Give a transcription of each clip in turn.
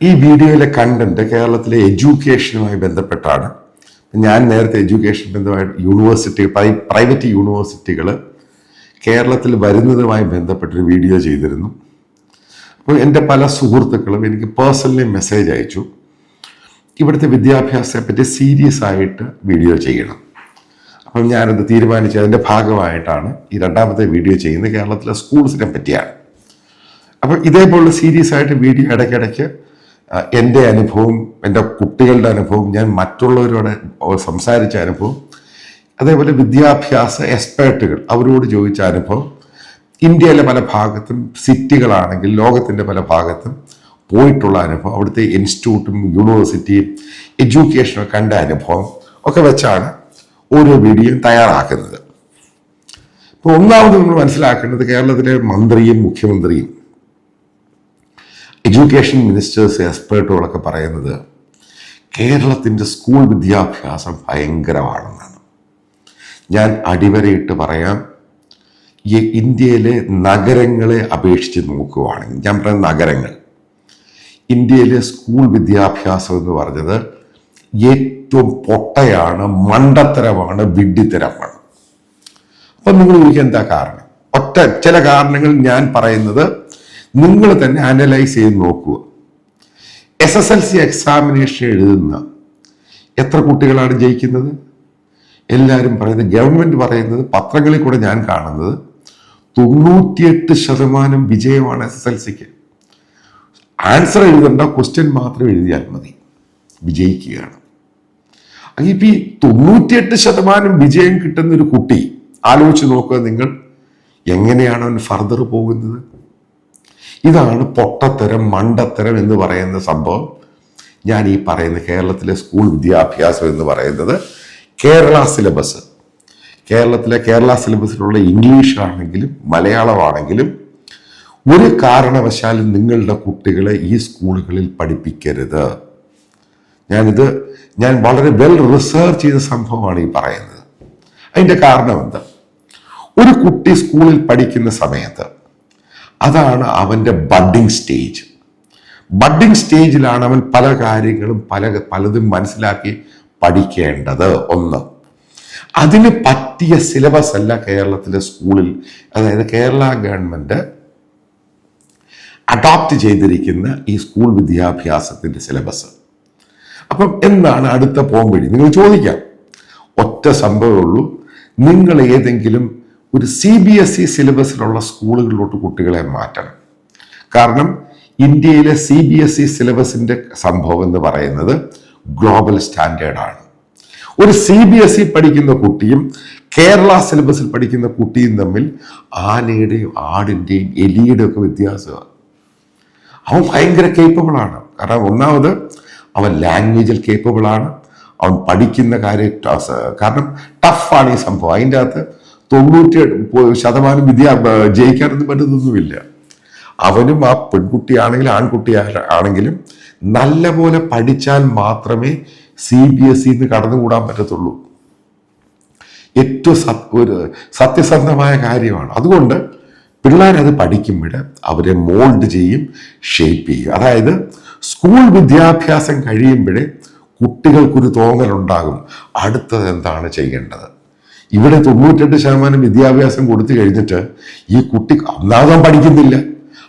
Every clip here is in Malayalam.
ഈ വീഡിയോയിലെ കണ്ടന്റ് കേരളത്തിലെ എഡ്യൂക്കേഷനുമായി ബന്ധപ്പെട്ടാണ്. ഞാൻ നേരത്തെ എഡ്യൂക്കേഷൻ ബന്ധമായിട്ട് പ്രൈവറ്റ് യൂണിവേഴ്സിറ്റികൾ കേരളത്തിൽ വരുന്നതുമായി ബന്ധപ്പെട്ടൊരു വീഡിയോ ചെയ്തിരുന്നു. അപ്പോൾ എൻ്റെ പല സുഹൃത്തുക്കളും എനിക്ക് പേഴ്സണലി മെസ്സേജ് അയച്ചു, ഇവിടുത്തെ വിദ്യാഭ്യാസത്തെ പറ്റി സീരിയസ് ആയിട്ട് വീഡിയോ ചെയ്യണം. അപ്പം ഞാനത് തീരുമാനിച്ച് അതിൻ്റെ ഭാഗമായിട്ടാണ് ഈ രണ്ടാമത്തെ വീഡിയോ ചെയ്യുന്നത്. കേരളത്തിലെ സ്കൂൾസിനെ പറ്റിയാണ്. അപ്പം ഇതേപോലുള്ള സീരിയസ് ആയിട്ട് വീഡിയോ ഇടയ്ക്കിടയ്ക്ക് എൻ്റെ അനുഭവം, എൻ്റെ കുട്ടികളുടെ അനുഭവം, ഞാൻ മറ്റുള്ളവരോട് സംസാരിച്ച അനുഭവം, അതേപോലെ വിദ്യാഭ്യാസ എക്സ്പേർട്ടുകൾ അവരോട് ചോദിച്ച അനുഭവം, ഇന്ത്യയിലെ പല ഭാഗത്തും സിറ്റികളാണെങ്കിൽ ലോകത്തിൻ്റെ പല ഭാഗത്തും പോയിട്ടുള്ള അനുഭവം, അവിടുത്തെ ഇൻസ്റ്റിറ്റ്യൂട്ടും യൂണിവേഴ്സിറ്റിയും എഡ്യൂക്കേഷനും കണ്ട അനുഭവം ഒക്കെ വെച്ചാണ് ഓരോ വീഡിയോയും തയ്യാറാക്കുന്നത്. ഇപ്പോൾ ഒന്നാമത് നമ്മൾ മനസ്സിലാക്കേണ്ടത്, കേരളത്തിലെ മന്ത്രിയും മുഖ്യമന്ത്രിയും എഡ്യൂക്കേഷൻ മിനിസ്റ്റേഴ്സ് എക്സ്പേർട്ടുകളൊക്കെ പറയുന്നത് കേരളത്തിൻ്റെ സ്കൂൾ വിദ്യാഭ്യാസം ഭയങ്കരമാണെന്നാണ്. ഞാൻ അടിവരയിട്ട് പറയാം, ഈ ഇന്ത്യയിലെ നഗരങ്ങളെ അപേക്ഷിച്ച് നോക്കുകയാണെങ്കിൽ, ഞാൻ പറയുന്ന നഗരങ്ങൾ, ഇന്ത്യയിലെ സ്കൂൾ വിദ്യാഭ്യാസം എന്ന് പറഞ്ഞത് ഏറ്റവും പൊട്ടയാണ്, മണ്ടത്തരമാണ്, വിഡ്ഢിത്തരമാണ്. അപ്പം നിങ്ങൾ ചോദിക്കുക എന്താ കാരണം? ചില കാരണങ്ങൾ ഞാൻ പറയുന്നത് നിങ്ങൾ തന്നെ അനലൈസ് ചെയ്ത് നോക്കുക. SSLC എക്സാമിനേഷൻ എഴുതുന്ന എത്ര കുട്ടികളാണ് ജയിക്കുന്നത്? എല്ലാവരും പറയുന്നത്, ഗവൺമെന്റ് പറയുന്നത്, പത്രങ്ങളിൽ കൂടെ ഞാൻ കാണുന്നത് 98% വിജയമാണ് SSLCക്ക്. ആൻസർ എഴുതണ്ട, ക്വസ്റ്റ്യൻ മാത്രം എഴുതിയാൽ മതി, വിജയിക്കുകയാണ്. ഇപ്പൊ ഈ 98% വിജയം കിട്ടുന്ന ഒരു കുട്ടി ആലോചിച്ച് നോക്കുക നിങ്ങൾ, എങ്ങനെയാണ് അവൻ ഫർദർ പോകുന്നത്? ഇതാണ് പൊട്ടത്തരം, മണ്ടത്തരം എന്ന് പറയുന്ന സംഭവം. ഞാൻ ഈ പറയുന്ന കേരളത്തിലെ സ്കൂൾ വിദ്യാഭ്യാസം എന്ന് പറയുന്നത് കേരള സിലബസിലുള്ള ഇംഗ്ലീഷ് ആണെങ്കിലും മലയാളമാണെങ്കിലും ഒരു കാരണവശാലും നിങ്ങളുടെ കുട്ടികളെ ഈ സ്കൂളുകളിൽ പഠിപ്പിക്കരുത്. ഞാൻ വളരെ വെൽ റിസർച്ച് ചെയ്ത സംഭവമാണ് ഈ പറയുന്നത്. അതിൻ്റെ കാരണം എന്താ? ഒരു കുട്ടി സ്കൂളിൽ പഠിക്കുന്ന സമയത്ത് അതാണ് അവൻ്റെ ബഡ്ഡിങ് സ്റ്റേജ്. ബഡ്ഡിങ് സ്റ്റേജിലാണ് അവൻ പല കാര്യങ്ങളും പലതും മനസ്സിലാക്കി പഠിക്കേണ്ടത്. ഒന്ന്, അതിന് പറ്റിയ സിലബസ് അല്ല കേരളത്തിലെ സ്കൂളിൽ, അതായത് കേരള ഗവൺമെന്റ് അഡോപ്റ്റ് ചെയ്തിരിക്കുന്ന ഈ സ്കൂൾ വിദ്യാഭ്യാസത്തിന്റെ സിലബസ്. അപ്പം എന്താണ് അടുത്ത പോംവഴി? നിങ്ങൾ ചോദിക്കാം. ഒറ്റ സംഭവമേ ഉള്ളൂ, നിങ്ങൾ ഏതെങ്കിലും ഒരു CBSE സിലബസിലുള്ള സ്കൂളുകളിലോട്ട് കുട്ടികളെ മാറ്റണം. കാരണം ഇന്ത്യയിലെ CBSE സിലബസിന്റെ സംഭവം എന്ന് പറയുന്നത് ഗ്ലോബൽ സ്റ്റാൻഡേർഡാണ്. ഒരു CBSE പഠിക്കുന്ന കുട്ടിയും കേരള സിലബസിൽ പഠിക്കുന്ന കുട്ടിയും തമ്മിൽ ആനയുടെയും ആടിൻ്റെയും എലിയുടെയും ഒക്കെ വ്യത്യാസമാണ്. അവൻ ഭയങ്കര കേപ്പബിളാണ്. കാരണം ഒന്നാമത് അവൻ ലാംഗ്വേജിൽ കേപ്പബിളാണ്, അവൻ പഠിക്കുന്ന കാര്യം കാരണം ടഫാണ് ഈ സംഭവം. അതിൻ്റെ അകത്ത് 98% ജയിക്കാനൊന്നും പറ്റുന്നൊന്നുമില്ല. അവനും ആ പെൺകുട്ടിയാണെങ്കിലും ആൺകുട്ടിയാണെങ്കിലും നല്ല പോലെ പഠിച്ചാൽ മാത്രമേ CBSE കടന്നുകൂടാൻ പറ്റത്തുള്ളൂ. ഏറ്റവും സത്യസന്ധമായ കാര്യമാണ്. അതുകൊണ്ട് പിള്ളേരത് പഠിക്കുമ്പോൾ അവരെ മോൾഡ് ചെയ്യും, ഷേപ്പ് ചെയ്യും. അതായത് സ്കൂൾ വിദ്യാഭ്യാസം കഴിയുമ്പോഴേ കുട്ടികൾക്കൊരു തോന്നലുണ്ടാകും അടുത്തത് എന്താണ് ചെയ്യേണ്ടത്. ഇവിടെ 98% വിദ്യാഭ്യാസം കൊടുത്തു കഴിഞ്ഞിട്ട് ഈ കുട്ടി ഒന്നാമത് പഠിക്കുന്നില്ല,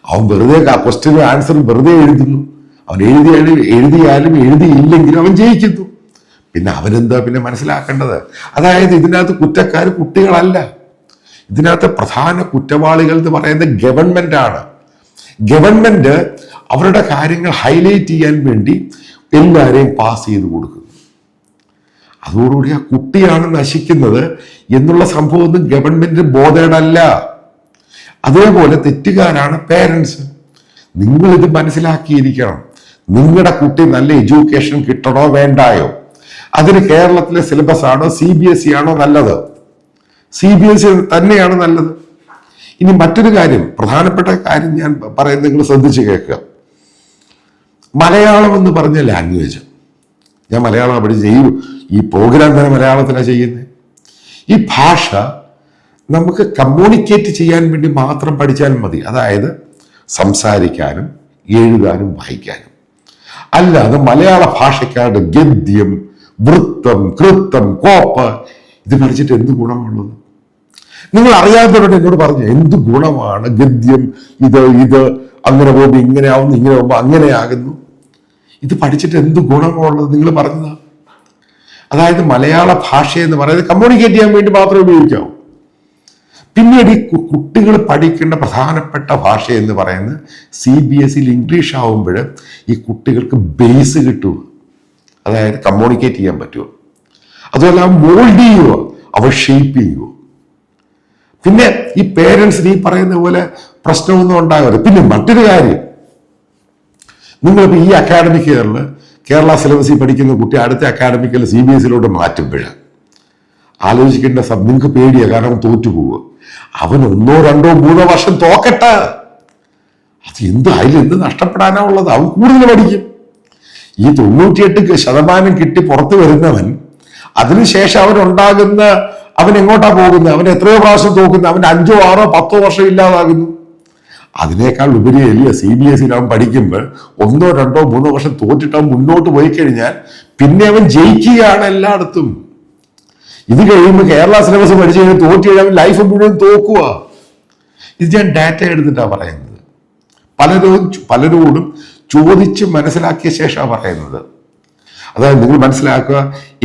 അവൻ വെറുതെ ക്വസ്റ്റ്യനും ആൻസറും വെറുതെ എഴുതുന്നു. അവൻ എഴുതിയാലും എഴുതിയില്ലെങ്കിലും അവൻ ജയിക്കുന്നു. പിന്നെ അവനെന്താ പിന്നെ മനസ്സിലാക്കേണ്ടത്? അതായത് ഇതിനകത്ത് കുറ്റക്കാർ കുട്ടികളല്ല, ഇതിനകത്ത് പ്രധാന കുറ്റവാളികൾ എന്ന് പറയുന്നത് ഗവൺമെന്റ് ആണ്. ഗവൺമെന്റ് അവരുടെ കാര്യങ്ങൾ ഹൈലൈറ്റ് ചെയ്യാൻ വേണ്ടി എല്ലാവരെയും പാസ് ചെയ്ത് കൊടുക്കുന്നു. അതോടുകൂടി ആ കുട്ടിയാണ് നശിക്കുന്നത് എന്നുള്ള സംഭവമൊന്നും ഗവൺമെന്റ് ബോധേഡല്ല. അതേപോലെ തെറ്റുകാരാണ് പേരൻസ്. നിങ്ങളിത് മനസ്സിലാക്കിയിരിക്കണം. നിങ്ങളുടെ കുട്ടി നല്ല എഡ്യൂക്കേഷൻ കിട്ടണോ വേണ്ടായോ? അതിന് കേരളത്തിലെ സിലബസ് ആണോ CBSE ആണോ നല്ലത്? CBSE തന്നെയാണ് നല്ലത്. ഇനി മറ്റൊരു കാര്യം, പ്രധാനപ്പെട്ട കാര്യം ഞാൻ പറയുന്നത് നിങ്ങൾ ശ്രദ്ധിച്ച് കേൾക്കുക. മലയാളം എന്ന് പറഞ്ഞ ലാംഗ്വേജ്, ഞാൻ മലയാളം പഠിച്ച് ഈ പ്രോഗ്രാം തന്നെ മലയാളത്തിലാണ് ചെയ്യുന്നത്. ഈ ഭാഷ നമുക്ക് കമ്മ്യൂണിക്കേറ്റ് ചെയ്യാൻ വേണ്ടി മാത്രം പഠിച്ചാൽ മതി. അതായത് സംസാരിക്കാനും എഴുതാനും വായിക്കാനും. അല്ലാതെ മലയാള ഭാഷയ്ക്കാരുടെ ഗദ്യം, വൃത്തം, കൃത്തം, കോപ്പ് ഇത് പഠിച്ചിട്ട് എന്ത് ഗുണമുള്ളത്? നിങ്ങൾ അറിയാത്തവരോട് എന്നോട് പറഞ്ഞു എന്ത് ഗുണമാണ് ഗദ്യം, ഇത് അങ്ങനെ പോകുമ്പോൾ ഇങ്ങനെ ആവുന്നു, ഇങ്ങനെ പോകുമ്പോൾ അങ്ങനെയാകുന്നു, ഇത് പഠിച്ചിട്ട് എന്ത് ഗുണമുള്ളത് നിങ്ങൾ പറഞ്ഞതാ. അതായത് മലയാള ഭാഷ എന്ന് പറയുന്നത് കമ്മ്യൂണിക്കേറ്റ് ചെയ്യാൻ വേണ്ടി മാത്രമേ ഉപയോഗിക്കാവൂ. പിന്നീട് ഈ കുട്ടികൾ പഠിക്കേണ്ട പ്രധാനപ്പെട്ട ഭാഷ എന്ന് പറയുന്നത് CBSE ഇംഗ്ലീഷ് ആവുമ്പോൾ ഈ കുട്ടികൾക്ക് ബേസ് കിട്ടുക, അതായത് കമ്മ്യൂണിക്കേറ്റ് ചെയ്യാൻ പറ്റുമോ, അതുപോലെ മോൾഡ് ചെയ്യുക, അവർ ഷേപ്പ് ചെയ്യുക. പിന്നെ ഈ പേരൻസിന് ഈ പറയുന്ന പോലെ പ്രശ്നമൊന്നും ഉണ്ടാകരുത്. പിന്നെ മറ്റൊരു കാര്യം, നിങ്ങളിപ്പോൾ ഈ അക്കാഡമിക് ഇയറിൽ കേരള സിലബസിൽ പഠിക്കുന്ന കുട്ടി അടുത്ത അക്കാഡമിക്കിൽ CBSE മാറ്റുമ്പോൾ ആലോചിക്കേണ്ട നിങ്ങൾക്ക് പേടിയാണ്, കാരണം തോറ്റുപോവുക. അവൻ 1, 2, 3 വർഷം തോക്കട്ടെ, അത് അതിലെന്ത് നഷ്ടപ്പെടാനാ ഉള്ളത്? അവൻ കൂടുതൽ പഠിക്കും. ഈ 98% കിട്ടി പുറത്തു വരുന്നവൻ അതിനുശേഷം അവൻ എങ്ങോട്ടാ പോകുന്നത്? അവൻ എത്രയോ പ്രാവശ്യം തോക്കുന്നത്? അവൻ 5, 6, 10 വർഷം ഇല്ലാതാകുന്നു. അതിനേക്കാൾ ഉപരിയല്ല CBSE അവൻ പഠിക്കുമ്പോൾ 1, 2, 3 വർഷം തോറ്റിട്ട് അവൻ മുന്നോട്ട് പോയി കഴിഞ്ഞാൽ പിന്നെ അവൻ ജയിക്കുകയാണ് എല്ലായിടത്തും. ഇത് കഴിയുമ്പോൾ കേരള സിലബസ് പഠിച്ചു കഴിഞ്ഞാൽ തോറ്റു കഴിയാൻ ലൈഫ് മുഴുവൻ തോക്കുക. ഇത് ഞാൻ ഡാറ്റ എടുത്തിട്ടാണ് പറയുന്നത്. പലരോടും ചോദിച്ച് മനസ്സിലാക്കിയ ശേഷമാണ് പറയുന്നത്. അതായത് നിങ്ങൾ മനസ്സിലാക്കുക,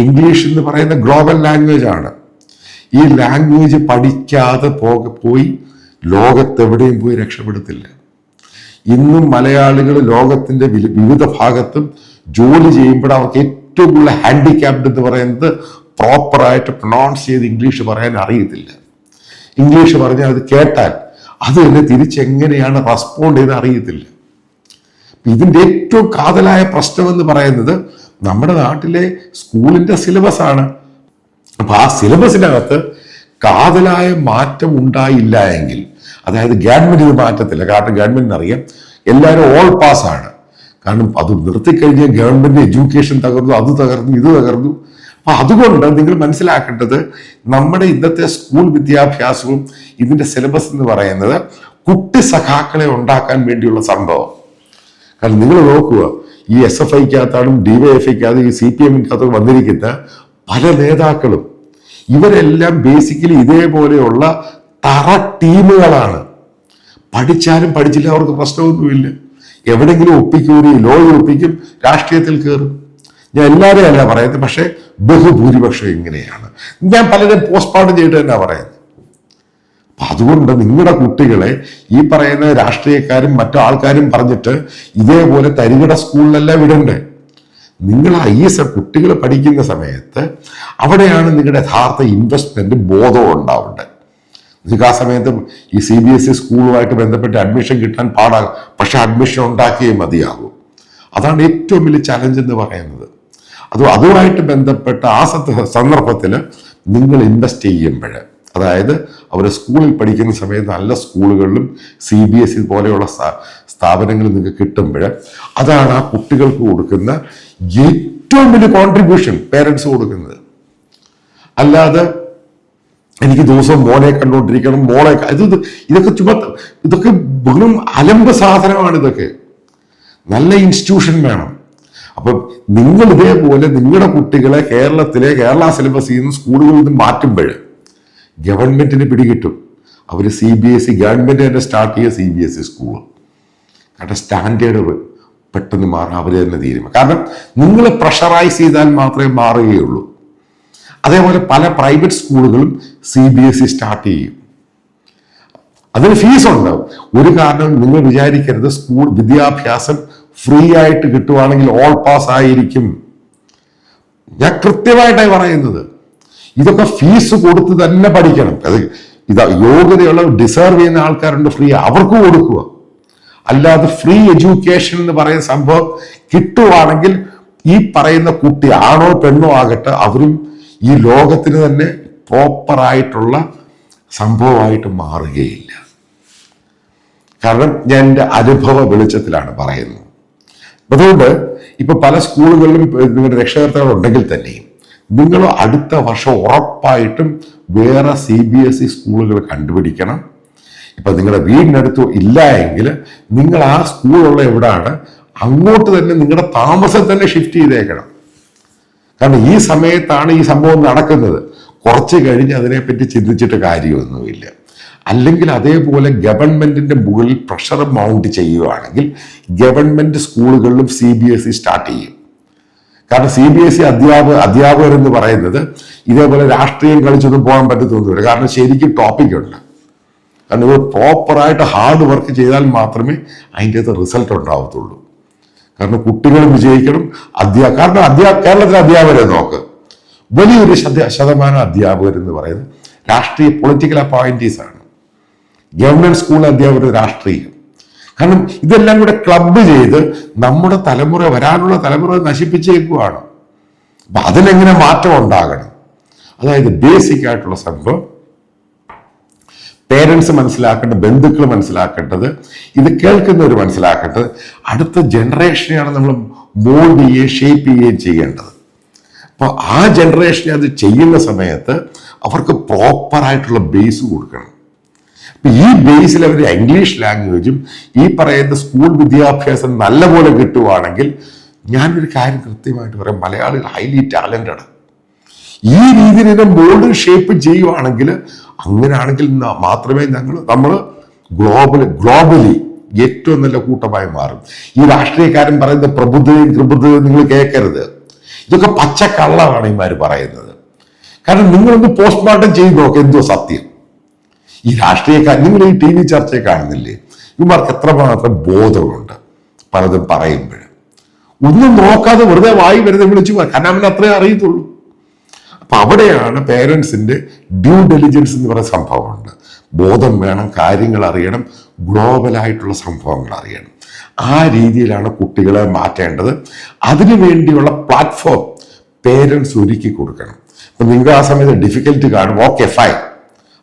ഇംഗ്ലീഷ് എന്ന് പറയുന്ന ഗ്ലോബൽ ലാംഗ്വേജ് ആണ്. ഈ ലാംഗ്വേജ് പഠിക്കാതെ പോയി ലോകത്തെവിടെയും പോയി രക്ഷപ്പെടുത്തില്ല. ഇന്നും മലയാളികൾ ലോകത്തിന്റെ വിവിധ ഭാഗത്തും ജോലി ചെയ്യുമ്പോൾ അവർക്ക് ഏറ്റവും കൂടുതൽ ഹാൻഡിക്യാപ്ഡ് എന്ന് പറയുന്നത് പ്രോപ്പറായിട്ട് പ്രൊണൗൺസ് ചെയ്ത് ഇംഗ്ലീഷ് പറയാൻ അറിയത്തില്ല. ഇംഗ്ലീഷ് പറഞ്ഞാൽ അത് കേട്ടാൽ അത് തന്നെ തിരിച്ചെങ്ങനെയാണ് റെസ്പോണ്ട് ചെയ്ത് അറിയത്തില്ല. ഇതിൻ്റെ ഏറ്റവും കാതലായ പ്രശ്നം എന്ന് പറയുന്നത് നമ്മുടെ നാട്ടിലെ സ്കൂളിന്റെ സിലബസ് ആണ്. അപ്പൊ ആ സിലബസിനകത്ത് കാതലായ മാറ്റം ഉണ്ടായില്ല എങ്കിൽ, അതായത് ഗവൺമെന്റ് ഇത് മാറ്റത്തില്ല. കാരണം ഗവൺമെന്റിന് അറിയാം എല്ലാവരും ഓൾ പാസ്സാണ്. കാരണം അത് നിർത്തിക്കഴിഞ്ഞാൽ ഗവൺമെന്റ് എഡ്യൂക്കേഷൻ തകർന്നു, അത് തകർന്നു, ഇത് തകർന്നു. അപ്പൊ അതുകൊണ്ട് നിങ്ങൾ മനസ്സിലാക്കേണ്ടത് നമ്മുടെ ഇന്നത്തെ സ്കൂൾ വിദ്യാഭ്യാസവും ഇതിന്റെ സിലബസ് എന്ന് പറയുന്നത് കുട്ടി സഖാക്കളെ ഉണ്ടാക്കാൻ വേണ്ടിയുള്ള സംഭവം. കാരണം നിങ്ങൾ നോക്കുക, ഈ SFIക്കകത്താണും DYFIക്കകത്തും ഈ CPMക്കകത്തും വന്നിരിക്കുന്ന പല നേതാക്കളും ഇവരെല്ലാം ബേസിക്കലി ഇതേപോലെയുള്ള തറ ടീമുകളാണ്. പഠിച്ചാലും പഠിച്ചില്ല അവർക്ക് പ്രശ്നമൊന്നുമില്ല. എവിടെങ്കിലും ഒപ്പിക്കൂടി ലോയിൽ ഒപ്പിക്കും, രാഷ്ട്രീയത്തിൽ കയറും. ഞാൻ എല്ലാവരെയും അല്ല പറയുന്നത്, പക്ഷെ ബഹുഭൂരിപക്ഷം ഇങ്ങനെയാണ്. ഞാൻ പലരും പോസ്റ്റ്മോർട്ടം ചെയ്തിട്ട് തന്നെ പറയുന്നത്. അപ്പൊ അതുകൊണ്ട് നിങ്ങളുടെ കുട്ടികളെ ഈ പറയുന്ന രാഷ്ട്രീയക്കാരും മറ്റു ആൾക്കാരും പറഞ്ഞിട്ട് ഇതേപോലെ തരികിട സ്കൂളിലല്ല വിടണ്ടേ. നിങ്ങൾ കുട്ടികൾ പഠിക്കുന്ന സമയത്ത് അവിടെയാണ് നിങ്ങളുടെ യഥാർത്ഥ ഇൻവെസ്റ്റ്മെന്റ് ബോധം ഉണ്ടാവേണ്ടത്. നിങ്ങൾക്ക് ആ സമയത്ത് ഈ CBSE സ്കൂളുമായിട്ട് ബന്ധപ്പെട്ട് അഡ്മിഷൻ കിട്ടാൻ പാടാകും, പക്ഷെ അഡ്മിഷൻ ഉണ്ടാക്കിയേ മതിയാകും. അതാണ് ഏറ്റവും വലിയ ചലഞ്ച് എന്ന് പറയുന്നത്. അതുമായിട്ട് ബന്ധപ്പെട്ട ആ സന്ദർഭത്തിൽ നിങ്ങൾ ഇൻവെസ്റ്റ് ചെയ്യുമ്പോൾ, അതായത് അവർ സ്കൂളിൽ പഠിക്കുന്ന സമയത്ത് നല്ല സ്കൂളുകളിലും CBSE പോലെയുള്ള സ്ഥാപനങ്ങൾ നിങ്ങൾക്ക് കിട്ടുമ്പോൾ അതാണ് ആ കുട്ടികൾക്ക് കൊടുക്കുന്ന ഏറ്റവും വലിയ കോൺട്രിബ്യൂഷൻ പേരൻസ് കൊടുക്കുന്നത്. അല്ലാതെ എനിക്ക് ദിവസം മോനെ കണ്ടുകൊണ്ടിരിക്കണം, മോളെ ഇതൊക്കെ വെറും അലമ്പ് സാധനമാണ്. ഇതൊക്കെ നല്ല ഇൻസ്റ്റിറ്റ്യൂഷൻ വേണം. അപ്പം നിങ്ങൾ ഇതേപോലെ നിങ്ങളുടെ കുട്ടികളെ കേരള സിലബസിൽ നിന്ന് സ്കൂളുകളിൽ നിന്ന് മാറ്റുമ്പോൾ ഗവൺമെന്റിന് പിടികിട്ടും. അവർ CBSE ഗവൺമെന്റ് തന്നെ സ്റ്റാർട്ട് ചെയ്യുക CBSE സ്കൂൾ. കാരണം സ്റ്റാൻഡേർഡ് പെട്ടെന്ന് മാറാൻ അവർ തന്നെ തീരുമാനം. കാരണം നിങ്ങൾ പ്രഷറൈസ് ചെയ്താൽ മാത്രമേ മാറുകയുള്ളൂ. അതേപോലെ പല പ്രൈവറ്റ് സ്കൂളുകളും CBSE സ്റ്റാർട്ട് ചെയ്യും. അതിന് ഫീസ് ഉണ്ടാവും. ഒരു കാരണം നിങ്ങൾ വിചാരിക്കരുത് സ്കൂൾ വിദ്യാഭ്യാസം ഫ്രീ ആയിട്ട് കിട്ടുവാണെങ്കിൽ ഓൾ പാസ് ആയിരിക്കും. ഞാൻ കൃത്യമായിട്ടാണ് പറയുന്നത്. ഇതൊക്കെ ഫീസ് കൊടുത്ത് തന്നെ പഠിക്കണം. യോഗ്യതയുള്ള ഡിസേർവ് ചെയ്യുന്ന ആൾക്കാരുണ്ട്, ഫ്രീ, അവർക്ക് കൊടുക്കുക. അല്ലാതെ ഫ്രീ എഡ്യൂക്കേഷൻ എന്ന് പറയുന്ന സംഭവം കിട്ടുവാണെങ്കിൽ ഈ പറയുന്ന കുട്ടി ആണോ പെണ്ണോ ആകട്ടെ, അവരും ഈ ലോകത്തിന് തന്നെ പ്രോപ്പറായിട്ടുള്ള സംഭവമായിട്ട് മാറുകയില്ല. കാരണം ഞാൻ എൻ്റെ അനുഭവ വെളിച്ചത്തിലാണ് പറയുന്നത്. അതുകൊണ്ട് ഇപ്പൊ പല സ്കൂളുകളിലും നിങ്ങളുടെ രക്ഷകർത്താക്കൾ ഉണ്ടെങ്കിൽ തന്നെയും നിങ്ങൾ അടുത്ത വർഷം ഉറപ്പായിട്ടും വേറെ CBSE സ്കൂളുകൾ കണ്ടുപിടിക്കണം. ഇപ്പൊ നിങ്ങളുടെ വീടിനടുത്ത് ഇല്ല എങ്കിൽ നിങ്ങൾ ആ സ്കൂളുള്ള എവിടെയാണ് അങ്ങോട്ട് തന്നെ നിങ്ങളുടെ താമസം തന്നെ ഷിഫ്റ്റ് ചെയ്തേക്കണം. കാരണം ഈ സമയത്താണ് ഈ സംഭവം നടക്കുന്നത്. കുറച്ച് കഴിഞ്ഞ് അതിനെപ്പറ്റി ചിന്തിച്ചിട്ട് കാര്യമൊന്നുമില്ല. അല്ലെങ്കിൽ അതേപോലെ ഗവൺമെന്റിന്റെ മുകളിൽ പ്രഷർ മൗണ്ട് ചെയ്യുകയാണെങ്കിൽ ഗവൺമെന്റ് സ്കൂളുകളിലും CBSE സ്റ്റാർട്ട് ചെയ്യും. കാരണം CBSE അധ്യാപകർ എന്ന് പറയുന്നത് ഇതേപോലെ രാഷ്ട്രീയം കളിച്ചൊന്നും പോകാൻ പറ്റത്തൊന്നുമില്ല. കാരണം ശരിക്കും ടോപ്പിക് ഉണ്ട്. കാരണം ഇവർ പ്രോപ്പറായിട്ട് ഹാർഡ് വർക്ക് ചെയ്താൽ മാത്രമേ അതിൻ്റെ അകത്ത് റിസൾട്ട് ഉണ്ടാവത്തുള്ളൂ. കാരണം കുട്ടികൾ വിജയിക്കണം. കാരണം കേരളത്തിലെ അധ്യാപകരെ നോക്ക്, വലിയൊരു ശതമാനം അധ്യാപകർ എന്ന് പറയുന്നത് രാഷ്ട്രീയ പൊളിറ്റിക്കൽ അപ്പോയിന്റീസ് ആണ്. ഗവൺമെന്റ് സ്കൂൾ അധ്യാപകർ രാഷ്ട്രീയം. കാരണം ഇതെല്ലാം കൂടെ ക്ലബ് ചെയ്ത് നമ്മുടെ തലമുറ, വരാനുള്ള തലമുറ നശിപ്പിച്ചേക്കുവാണ്. അപ്പൊ അതിനെങ്ങനെ മാറ്റം ഉണ്ടാകണം? അതായത് ബേസിക് ആയിട്ടുള്ള സംഭവം പേരൻസ് മനസ്സിലാക്കേണ്ടത്, ബന്ധുക്കൾ മനസ്സിലാക്കേണ്ടത്, ഇത് കേൾക്കുന്നവർ മനസ്സിലാക്കേണ്ടത്, അടുത്ത ജനറേഷനെയാണ് നമ്മൾ മോൾഡ് ചെയ്യുകയും ഷേപ്പ് ചെയ്യുകയും ചെയ്യേണ്ടത്. അപ്പോൾ ആ ജനറേഷനെ അത് ചെയ്യുന്ന സമയത്ത് അവർക്ക് പ്രോപ്പറായിട്ടുള്ള ബേസ് കൊടുക്കണം. അപ്പം ഈ ബേസിൽ അവർ ഇംഗ്ലീഷ് ലാംഗ്വേജും ഈ പറയുന്ന സ്കൂൾ വിദ്യാഭ്യാസം നല്ലപോലെ കിട്ടുവാണെങ്കിൽ, ഞാനൊരു കാര്യം കൃത്യമായിട്ട് പറയാം, മലയാളികൾ ഹൈലി ടാലന്റഡ്. ഈ രീതിയിൽ ഇതിനെ മോൾഡ് ഷേപ്പ് ചെയ്യുവാണെങ്കിൽ, അങ്ങനെയാണെങ്കിൽ മാത്രമേ നമ്മൾ ഗ്ലോബലി ഏറ്റവും നല്ല കൂട്ടമായി മാറും. ഈ രാഷ്ട്രീയക്കാരൻ പറയുന്ന പ്രബുദ്ധതയും കൃബുദ്ധതയും നിങ്ങൾ കേൾക്കരുത്. ഇതൊക്കെ പച്ചക്കള്ളമാണ് ഇമാർ പറയുന്നത്. കാരണം നിങ്ങളൊന്ന് പോസ്റ്റ്മോർട്ടം ചെയ്ത് നോക്ക്, എന്തോ സത്യം. ഈ രാഷ്ട്രീയക്കാർ, നിങ്ങൾ ഈ TV ചർച്ചയെ കാണുന്നില്ലേ, ഇവർക്ക് എത്രമാത്രം ബോധമുണ്ട് പലതും പറയുമ്പോൾ. ഒന്നും നോക്കാതെ വെറുതെ വായി വരുന്ന വിളിച്ചു, കാരണം അവന് അത്രേ അറിയത്തുള്ളൂ. അപ്പൊ അവിടെയാണ് പേരൻസിന്റെ ഡ്യൂ ഡെലിജൻസ് എന്ന് പറയുന്ന സംഭവമുണ്ട്. ബോധം വേണം, കാര്യങ്ങൾ അറിയണം, ഗ്ലോബലായിട്ടുള്ള സംഭവങ്ങൾ അറിയണം. ആ രീതിയിലാണ് കുട്ടികളെ മാറ്റേണ്ടത്. അതിനു വേണ്ടിയുള്ള പ്ലാറ്റ്ഫോം പേരൻസ് ഒരുക്കി കൊടുക്കണം. അപ്പൊ നിങ്ങൾ ആ സമയത്ത് ഡിഫിക്കൽറ്റി കാണും, ഓക്കെ ഫൈൻ,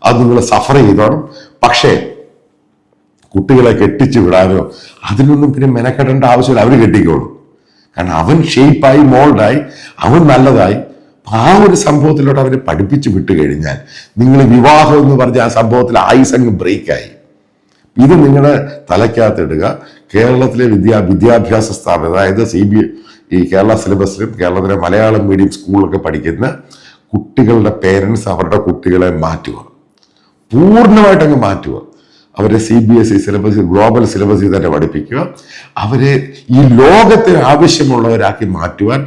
അത് നിങ്ങൾ സഫർ ചെയ്തോണം. പക്ഷേ കുട്ടികളെ കെട്ടിച്ചു വിടാനോ അതിനൊന്നും പിന്നെ മെനക്കെടേണ്ട ആവശ്യമില്ല. അവർ കെട്ടിക്കോളും. കാരണം അവൻ ഷേപ്പായി, മോൾഡായി, അവൻ നല്ലതായി. ആ ഒരു സംഭവത്തിലോട്ട് അവരെ പഠിപ്പിച്ചു വിട്ടു കഴിഞ്ഞാൽ നിങ്ങൾ വിവാഹം എന്ന് പറഞ്ഞ ആ സംഭവത്തിൽ ആയുസങ്ങ് ബ്രേക്കായി. ഇത് നിങ്ങളുടെ തലയ്ക്കകത്തിടുക. കേരളത്തിലെ വിദ്യാഭ്യാസ സ്ഥാപനം, അതായത് ഈ കേരള സിലബസിലും കേരളത്തിലെ മലയാളം മീഡിയം സ്കൂളിലൊക്കെ പഠിക്കുന്ന കുട്ടികളുടെ പേരൻസ് അവരുടെ കുട്ടികളെ മാറ്റുക, പൂർണ്ണമായിട്ടങ്ങ് മാറ്റുക. അവരെ CBSE സിലബസ്, ഗ്ലോബൽ സിലബസിൽ തന്നെ പഠിപ്പിക്കുക. അവരെ ഈ ലോകത്തിന് ആവശ്യമുള്ളവരാക്കി മാറ്റുവാൻ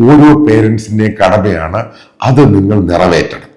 ഓരോ പേരൻസിൻ്റെയും കടമയാണ്. അത് നിങ്ങൾ നിറവേറ്റണം.